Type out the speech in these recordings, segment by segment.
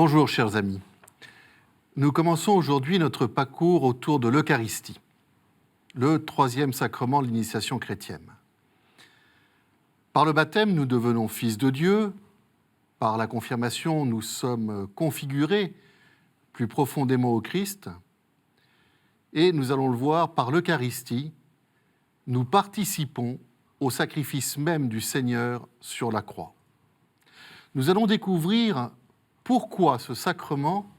Bonjour chers amis. Nous commençons aujourd'hui notre parcours autour de l'Eucharistie, le troisième sacrement de l'initiation chrétienne. Par le baptême, nous devenons fils de Dieu. Par la confirmation, nous sommes configurés plus profondément au Christ. Et nous allons le voir, par l'Eucharistie, nous participons au sacrifice même du Seigneur sur la croix. Nous allons découvrir pourquoi ce sacrement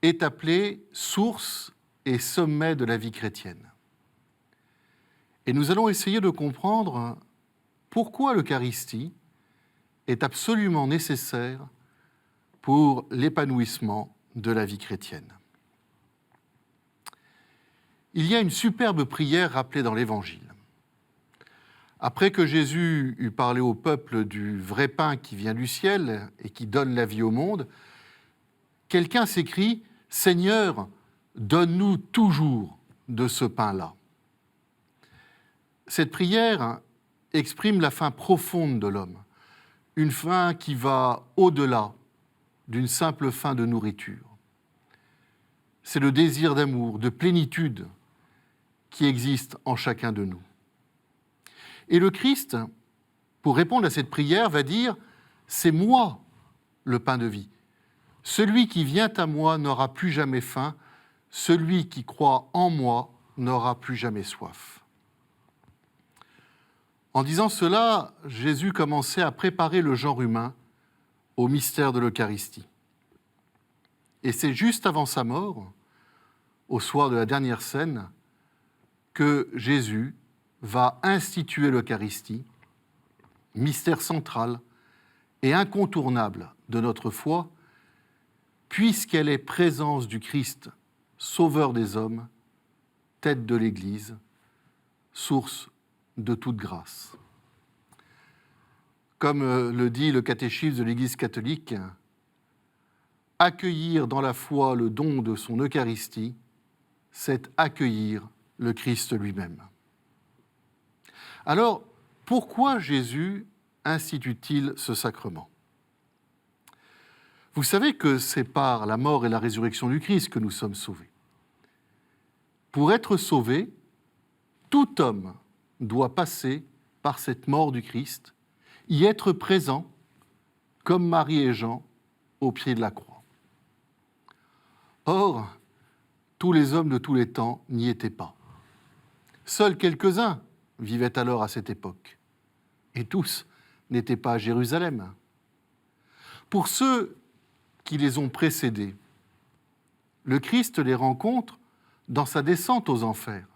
est appelé source et sommet de la vie chrétienne. Et nous allons essayer de comprendre pourquoi l'Eucharistie est absolument nécessaire pour l'épanouissement de la vie chrétienne. Il y a une superbe prière rappelée dans l'Évangile. Après que Jésus eut parlé au peuple du vrai pain qui vient du ciel et qui donne la vie au monde, quelqu'un s'écrie « Seigneur, donne-nous toujours de ce pain-là ». Cette prière exprime la faim profonde de l'homme, une faim qui va au-delà d'une simple faim de nourriture. C'est le désir d'amour, de plénitude qui existe en chacun de nous. Et le Christ, pour répondre à cette prière, va dire « C'est moi le pain de vie. Celui qui vient à moi n'aura plus jamais faim, celui qui croit en moi n'aura plus jamais soif. » En disant cela, Jésus commençait à préparer le genre humain au mystère de l'Eucharistie. Et c'est juste avant sa mort, au soir de la dernière scène, que Jésus va instituer l'Eucharistie, mystère central et incontournable de notre foi, puisqu'elle est présence du Christ, sauveur des hommes, tête de l'Église, source de toute grâce. Comme le dit le catéchisme de l'Église catholique, accueillir dans la foi le don de son Eucharistie, c'est accueillir le Christ lui-même. Alors, pourquoi Jésus institue-t-il ce sacrement ? Vous savez que c'est par la mort et la résurrection du Christ que nous sommes sauvés. Pour être sauvé, tout homme doit passer par cette mort du Christ, y être présent, comme Marie et Jean, au pied de la croix. Or, tous les hommes de tous les temps n'y étaient pas. Seuls quelques-uns vivaient alors à cette époque, et tous n'étaient pas à Jérusalem. Pour ceux qui les ont précédés, le Christ les rencontre dans sa descente aux enfers,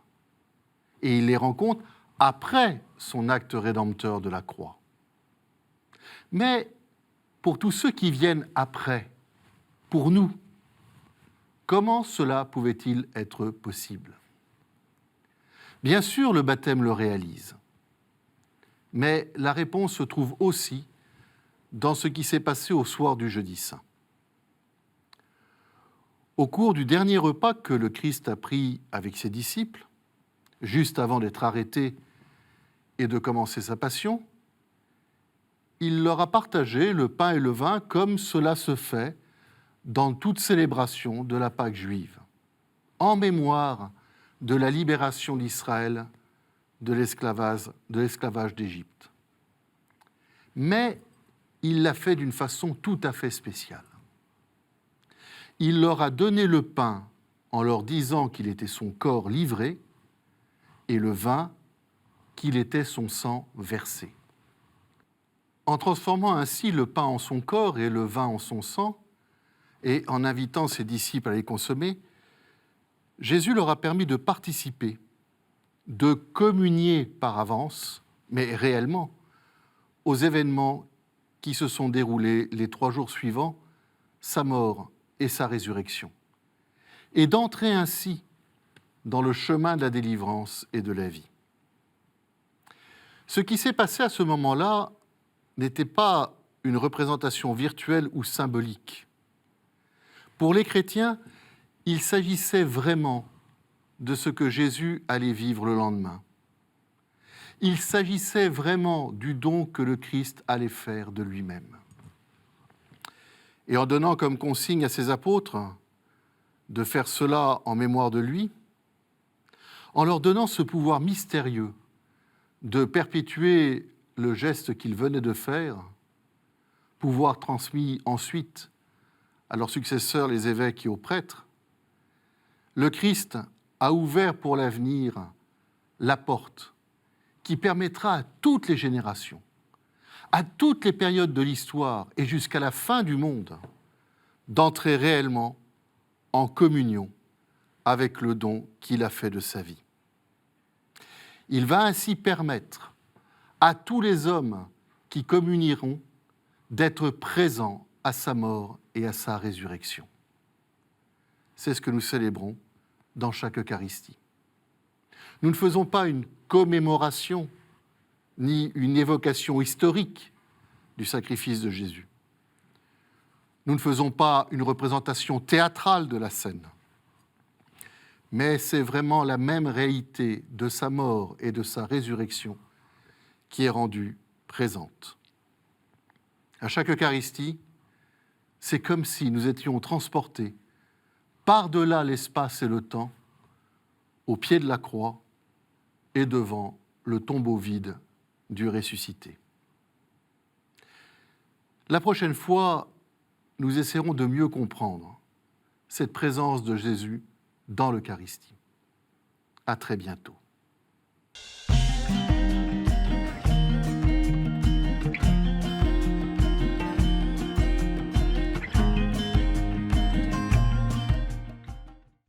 et il les rencontre après son acte rédempteur de la croix. Mais pour tous ceux qui viennent après, pour nous, comment cela pouvait-il être possible ? Bien sûr, le baptême le réalise, mais la réponse se trouve aussi dans ce qui s'est passé au soir du Jeudi Saint. Au cours du dernier repas que le Christ a pris avec ses disciples, juste avant d'être arrêté et de commencer sa passion, il leur a partagé le pain et le vin comme cela se fait dans toute célébration de la Pâque juive, en mémoire de la libération d'Israël de l'esclavage d'Égypte. Mais il l'a fait d'une façon tout à fait spéciale. Il leur a donné le pain en leur disant qu'il était son corps livré et le vin qu'il était son sang versé. En transformant ainsi le pain en son corps et le vin en son sang, et en invitant ses disciples à les consommer, Jésus leur a permis de participer, de communier par avance, mais réellement, aux événements qui se sont déroulés les 3 jours suivants, sa mort et sa résurrection, et d'entrer ainsi dans le chemin de la délivrance et de la vie. Ce qui s'est passé à ce moment-là n'était pas une représentation virtuelle ou symbolique. Pour les chrétiens, il s'agissait vraiment de ce que Jésus allait vivre le lendemain. Il s'agissait vraiment du don que le Christ allait faire de lui-même. et en donnant comme consigne à ses apôtres de faire cela en mémoire de lui, en leur donnant ce pouvoir mystérieux de perpétuer le geste qu'ils venaient de faire, pouvoir transmis ensuite à leurs successeurs, les évêques et aux prêtres, le Christ a ouvert pour l'avenir la porte qui permettra à toutes les générations, à toutes les périodes de l'histoire et jusqu'à la fin du monde, d'entrer réellement en communion avec le don qu'il a fait de sa vie. Il va ainsi permettre à tous les hommes qui communieront d'être présents à sa mort et à sa résurrection. C'est ce que nous célébrons dans chaque Eucharistie. Nous ne faisons pas une commémoration ni une évocation historique du sacrifice de Jésus. Nous ne faisons pas une représentation théâtrale de la scène, mais c'est vraiment la même réalité de sa mort et de sa résurrection qui est rendue présente. À chaque Eucharistie, c'est comme si nous étions transportés par-delà l'espace et le temps, au pied de la croix et devant le tombeau vide du ressuscité. La prochaine fois, nous essaierons de mieux comprendre cette présence de Jésus dans l'Eucharistie. À très bientôt.